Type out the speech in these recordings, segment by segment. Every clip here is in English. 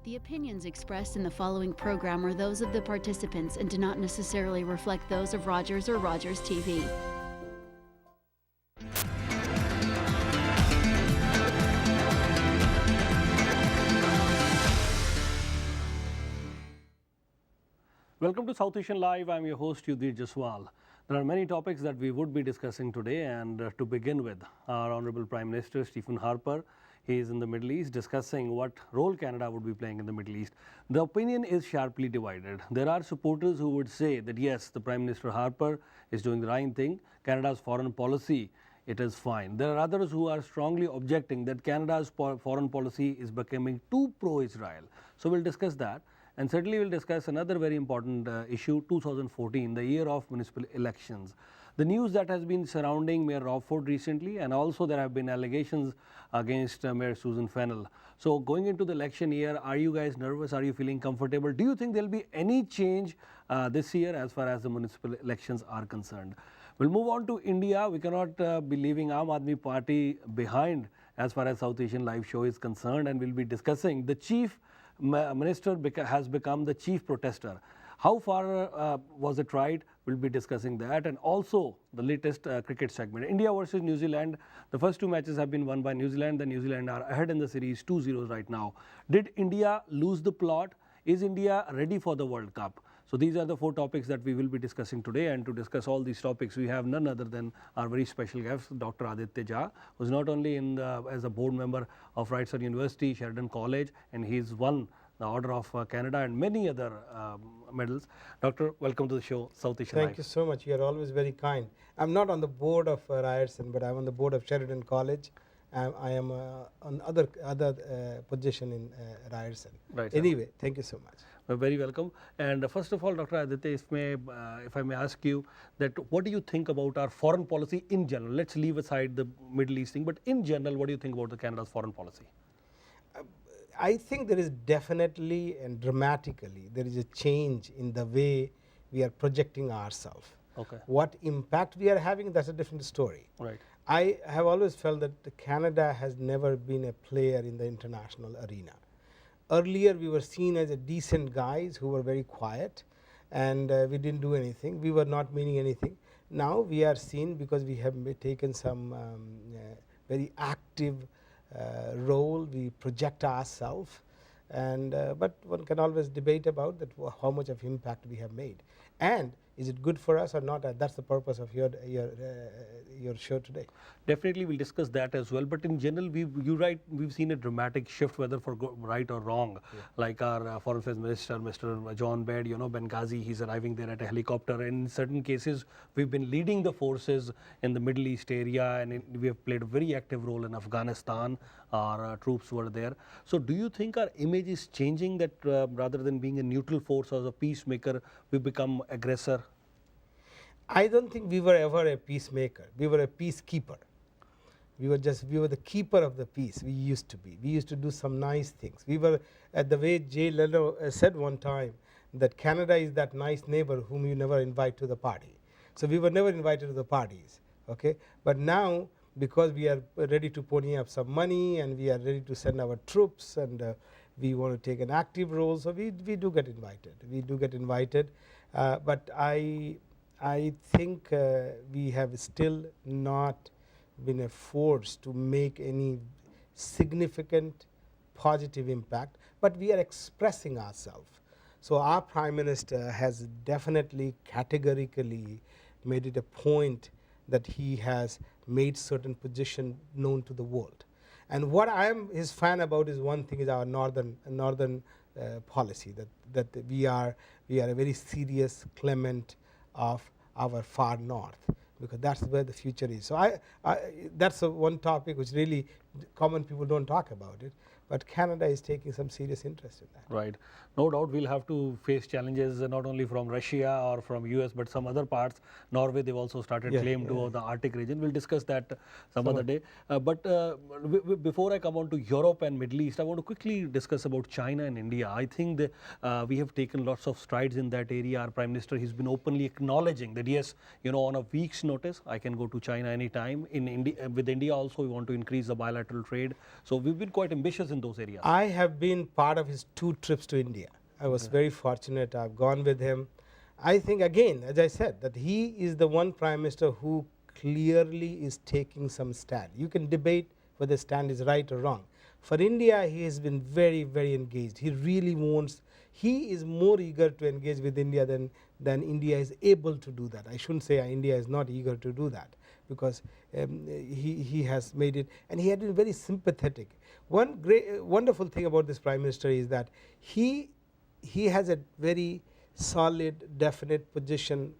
The opinions expressed in the following program are those of the participants and do not necessarily reflect those of Rogers or Rogers TV. Welcome to South Asian Live. I'm your host Yudhir Jaswal. There are many topics that we would be discussing today, and to begin with, our Honorable Prime Minister Stephen Harper. He is in the Middle East discussing what role Canada would be playing in the Middle East. The opinion is sharply divided. There are supporters who would say that yes, the Prime Minister Harper is doing the right thing. Canada's foreign policy, it is fine. There are others who are strongly objecting that Canada's foreign policy is becoming too pro-Israel. So we'll discuss that. And certainly we'll discuss another very important issue, 2014, the year of municipal elections. The news that has been surrounding Mayor Rob Ford recently, and also there have been allegations against Mayor Susan Fennell. So going into the election year, are you guys nervous? Are you feeling comfortable? Do you think there will be any change this year as far as the municipal elections are concerned? We'll move on to India. We cannot be leaving Aam Aadmi Party behind as far as South Asian Live show is concerned, and we'll be discussing the chief minister has become the chief protester. How far was it right? We'll be discussing that, and also the latest cricket segment. India versus New Zealand. The first two matches have been won by New Zealand. The New Zealand are ahead in the series 2-0 right now. Did India lose the plot? Is India ready for the World Cup? So these are the four topics that we will be discussing today, and to discuss all these topics we have none other than our very special guest, Dr. Aditya Jha, who is not only as a board member of Right Sir University, Sheridan College, and he's won the Order of Canada and many other medals. Doctor, welcome to the show, South Asian Live. Thank you so much. You are always very kind. I'm not on the board of Ryerson, but I'm on the board of Sheridan College. I am on other position in Ryerson. Right, anyway, thank you so much. Very welcome. And first of all, Dr. Aditya, if I may ask you that what do you think about our foreign policy in general? Let's leave aside the Middle East thing, but in general, what do you think about the Canada's foreign policy? I think there is definitely and dramatically there is a change in the way we are projecting ourselves. Okay. What impact we are having, that's a different story. Right. I have always felt that Canada has never been a player in the international arena. Earlier we were seen as a decent guys who were very quiet, and we didn't do anything. We were not meaning anything. Now we are seen because we have taken some very active role. We project ourselves, and but one can always debate about that how much of impact we have made, and is it good for us or not? That's the purpose of your show today. Definitely, we'll discuss that as well. But in general, we've seen a dramatic shift, whether for right or wrong. Yeah. Like our Foreign Affairs Minister, Mr. John Baird, Benghazi, he's arriving there at a helicopter. And in certain cases, we've been leading the forces in the Middle East area, and we have played a very active role in Afghanistan. Our troops were there. So, do you think our image is changing, that rather than being a neutral force or a peacemaker, we become aggressor? I don't think we were ever a peacemaker. We were a peacekeeper. We were the keeper of the peace. We used to be. We used to do some nice things. We were, the way Jay Leno said one time, that Canada is that nice neighbor whom you never invite to the party. So we were never invited to the parties. Okay, but now because we are ready to pony up some money and we are ready to send our troops, and we want to take an active role, so we do get invited. We do get invited, but I think we have still not been a force to make any significant positive impact, but we are expressing ourselves. So our Prime Minister has definitely categorically made it a point that he has made certain position known to the world. And what I am his fan about is one thing is our northern policy, that we are a very serious clement of our far north, because that's where the future is. So that's one topic which really common people don't talk about it, but Canada is taking some serious interest in that. Right. No doubt we'll have to face challenges not only from Russia or from US, but some other parts. Norway, they've also started claim to the Arctic region. We'll discuss that some other day. But before I come on to Europe and Middle East, I want to quickly discuss about China and India. I think that we have taken lots of strides in that area. Our Prime Minister, he's been openly acknowledging that yes, on a week's notice, I can go to China anytime. In India, with India also, we want to increase the bilateral trade. So we've been quite ambitious in those areas? I have been part of his 2 trips to India. I was very fortunate. I've gone with him. I think, again, as I said, that he is the one prime minister who clearly is taking some stand. You can debate whether stand is right or wrong. For India, he has been very, very engaged. He really wants, he is more eager to engage with India than India is able to do that. I shouldn't say India is not eager to do that, because he has made it, and he had been very sympathetic. One great, wonderful thing about this prime minister is that he has a very solid, definite position,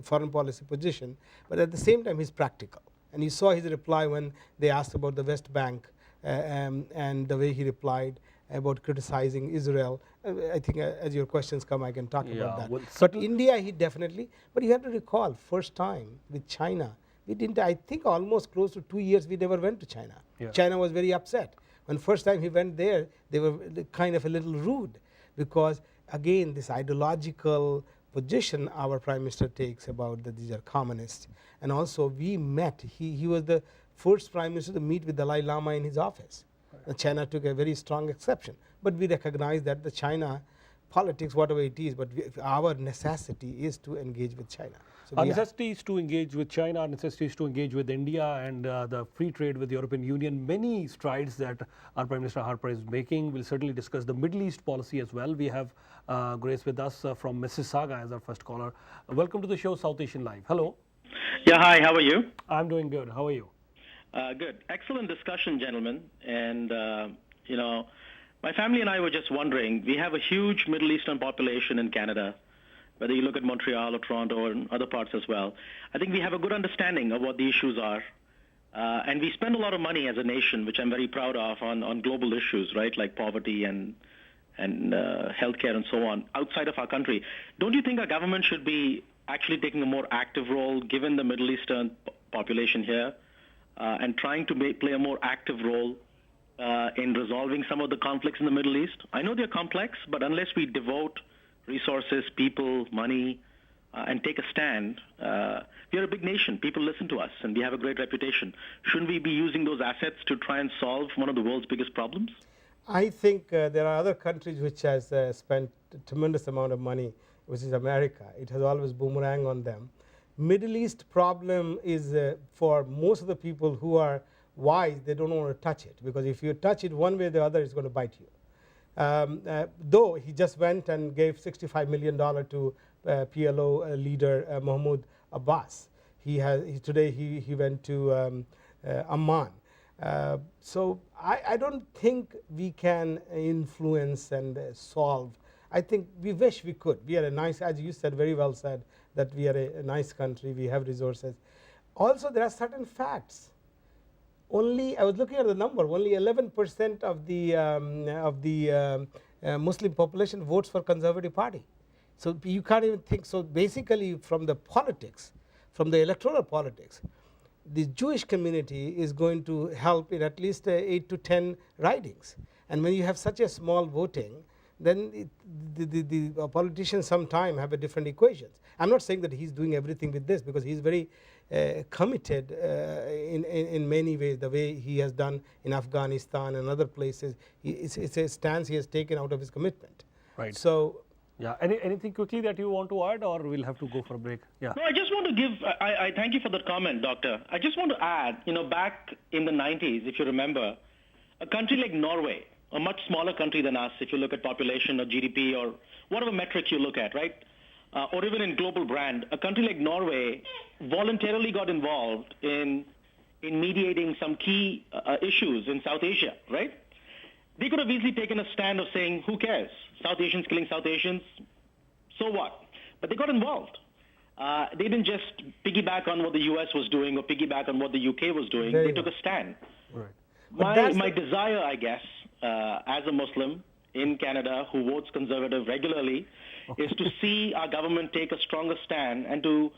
foreign policy position, but at the same time he's practical. And you saw his reply when they asked about the West Bank, and the way he replied about criticizing Israel. I think as your questions come, I can talk about that. Well, But India, he definitely, but you have to recall, first time with China, we didn't, I think almost close to 2 years we never went to China. Yeah. China was very upset. When first time he went there, they were kind of a little rude, because again, this ideological position our prime minister takes about that these are communists. And also we met, he was the first prime minister to meet with Dalai Lama in his office. And China took a very strong exception. But we recognize that the China politics, whatever it is, but our necessity is to engage with China. So Our we are- necessity is to engage with China, our necessity is to engage with India and the free trade with the European Union. Many strides that our Prime Minister Harper is making. We'll certainly discuss the Middle East policy as well. We have Grace with us from Mississauga as our first caller. Welcome to the show, South Asian Live. Hello. Yeah, hi, how are you? I'm doing good. How are you? Good. Excellent discussion, gentlemen. And, my family and I were just wondering, we have a huge Middle Eastern population in Canada, whether you look at Montreal or Toronto or in other parts as well. I think we have a good understanding of what the issues are. And we spend a lot of money as a nation, which I'm very proud of, on global issues, right, like poverty and healthcare and so on, outside of our country. Don't you think our government should be actually taking a more active role, given the Middle Eastern population here, and trying to play a more active role in resolving some of the conflicts in the Middle East? I know they're complex, but unless we devote resources, people, money, and take a stand, we are a big nation. People listen to us, and we have a great reputation. Shouldn't we be using those assets to try and solve one of the world's biggest problems? I think there are other countries which has spent a tremendous amount of money, which is America. It has always boomerang on them. Middle East problem is for most of the people who are wise, they don't want to touch it, because if you touch it one way or the other, it's going to bite you. Though he just went and gave $65 million to PLO leader Mahmoud Abbas. Today he went to Amman. So I don't think we can influence and solve. I think we wish we could. We are a nice, as you said, very well said, that we are a nice country, we have resources. Also, there are certain facts. Only, I was looking at the number, only 11% of the Muslim population votes for Conservative Party. So you can't even think, so basically from the politics, from the electoral politics, the Jewish community is going to help in at least 8 to 10 ridings. And when you have such a small voting, then the politicians sometime have a different equations. I'm not saying that he's doing everything with this, because he's very committed in many ways, the way he has done in Afghanistan and other places. It's a stance he has taken out of his commitment. Right. So, Yeah. Anything quickly that you want to add, or we'll have to go for a break? Yeah. No, I just want to give, I thank you for that comment, Doctor. I just want to add, back in the 90s, if you remember, a country like Norway, a much smaller country than us, if you look at population or GDP or whatever metric you look at, right? Or even in global brand, a country like Norway voluntarily got involved in mediating some key issues in South Asia, right? They could have easily taken a stand of saying, who cares? South Asians killing South Asians, so what? But they got involved. They didn't just piggyback on what the US was doing or piggyback on what the UK was doing. Very They took well. a stand. Right. My desire, I guess, as a Muslim in Canada who votes conservative regularly, is to see our government take a stronger stand and to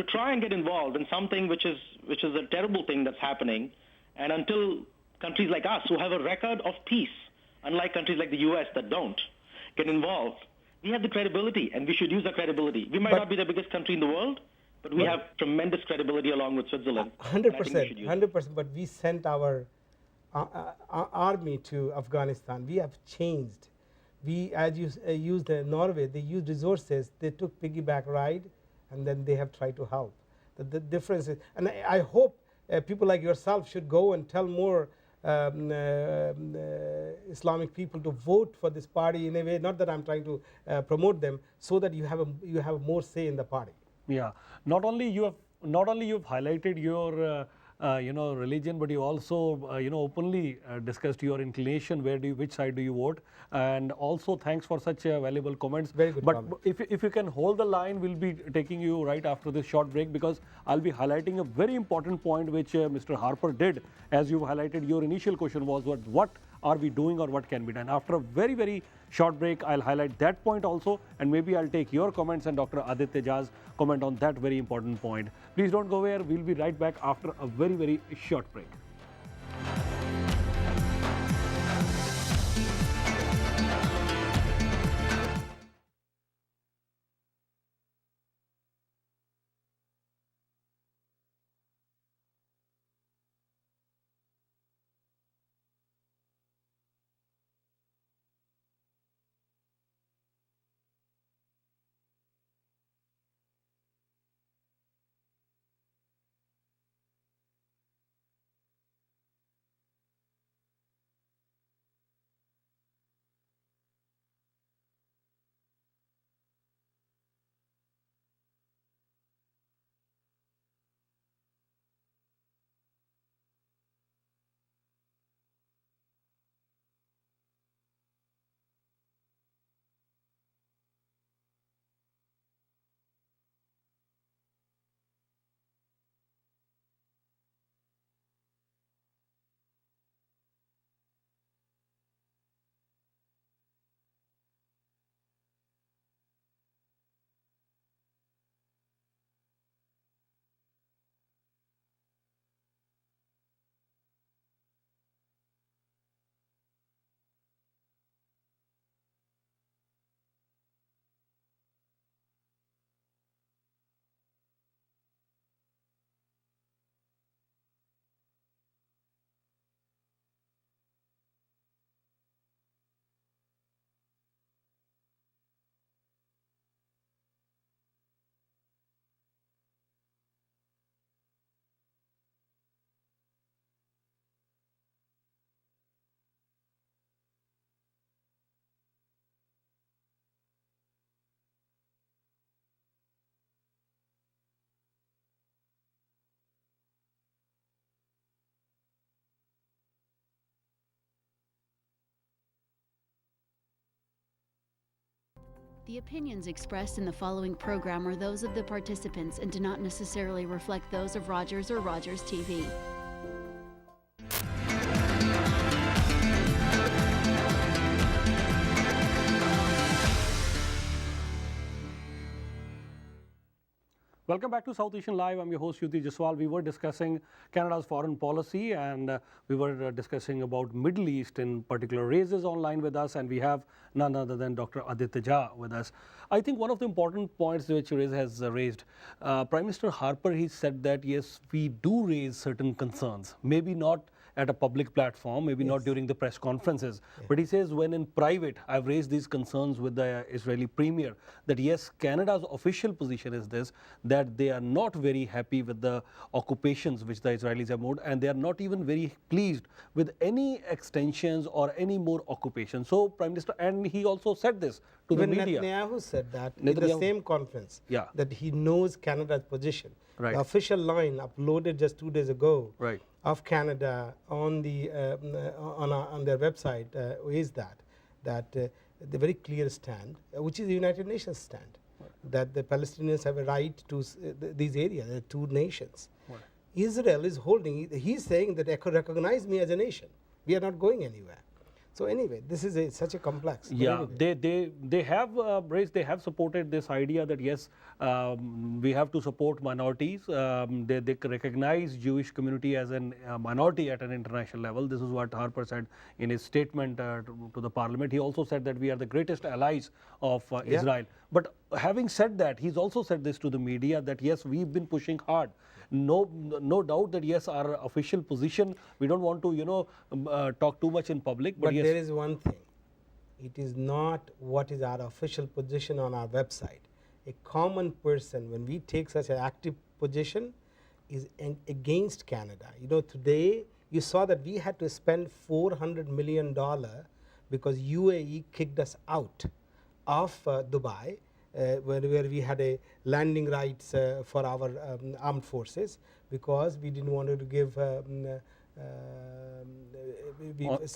try and get involved in something which is a terrible thing that's happening. And until countries like us, who have a record of peace, unlike countries like the US that don't, get involved, we have the credibility, and we should use that credibility. We might But- not be the biggest country in the world, but we have tremendous credibility along with Switzerland. and I think we should 100%, use it. 100%. But we sent our army to Afghanistan. We have changed. We, as you used Norway, they used resources. They took piggyback ride, and then they have tried to help. The difference is, and I hope people like yourself should go and tell more Islamic people to vote for this party in a way. Not that I'm trying to promote them, so that you have more say in the party. Yeah, not only you've highlighted your religion, but you also openly discussed your inclination, which side do you vote, and also thanks for such valuable comments. Very good but comment. if you can hold the line, we'll be taking you right after this short break, because I'll be highlighting a very important point which Mr. Harper did. As you highlighted, your initial question was what are we doing or what can be done. After a very, very short break, I'll highlight that point also, and maybe I'll take your comments and Dr. Aditya Jha's comment on that very important point. Please don't go away. We'll be right back after a very, very short break. The opinions expressed in the following program are those of the participants and do not necessarily reflect those of Rogers or Rogers TV. Welcome back to South Asian Live. I'm your host Yuti Jaswal. We were discussing Canada's foreign policy, and we were discussing about Middle East in particular. Raiz is online with us, and we have none other than Dr. Aditya Jha with us. I think one of the important points which Raiz has raised, Prime Minister Harper, he said that yes, we do raise certain concerns, maybe not at a public platform, maybe not during the press conferences, but he says when in private, I've raised these concerns with the Israeli premier that yes, Canada's official position is this, that they are not very happy with the occupations which the Israelis have made, and they are not even very pleased with any extensions or any more occupations. So Prime Minister, and he also said this to Even the media. Netanyahu said that in the same conference, Yeah. that he knows Canada's position. Right. The official line uploaded just 2 days ago Right. of Canada on the on their website is that the very clear stand, which is the United Nations stand, that the Palestinians have a right to these areas, the two nations. Right. Israel is holding. He's saying that recognize me as a nation. We are not going anywhere. So anyway, this is such a complex. Yeah, they have raised, they have supported this idea that yes, we have to support minorities. They recognize Jewish community as a minority at an international level. This is what Harper said in his statement to the parliament. He also said that we are the greatest allies of Israel. But having said that, he's also said this to the media that yes, we've been pushing hard. No doubt that yes, our official position, we don't want to, talk too much in public. But, But yes, there is one thing. It is not what is our official position on our website. A common person, when we take such an active position, is against Canada. You know, today you saw that we had to spend $400 million because UAE kicked us out of Dubai, where we had a landing rights for our armed forces, because we didn't want to give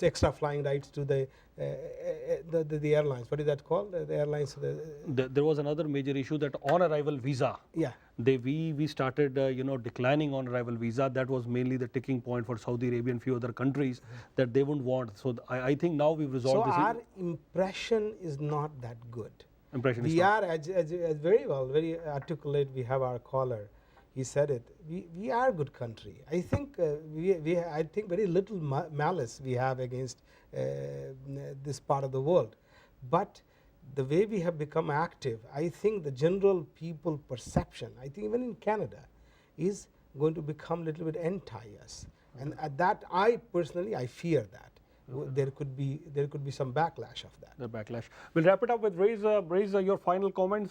extra flying rights to the airlines. What is that called? The airlines. there was another major issue that on arrival visa. Yeah. We started declining on arrival visa. That was mainly the ticking point for Saudi Arabia and few other countries that they wouldn't want. So I think now we've resolved So this. our impression is not that good. Impression is We not. are, as very well, very articulate. We have our caller. He said it. We are a good country. I think I think very little malice we have against this part of the world, but the way we have become active, I think the general people perception, I think even in Canada, is going to become a little bit anti-us, and at that I personally I fear that. There could be some backlash of that. The backlash. We'll wrap it up with Raise your final comments.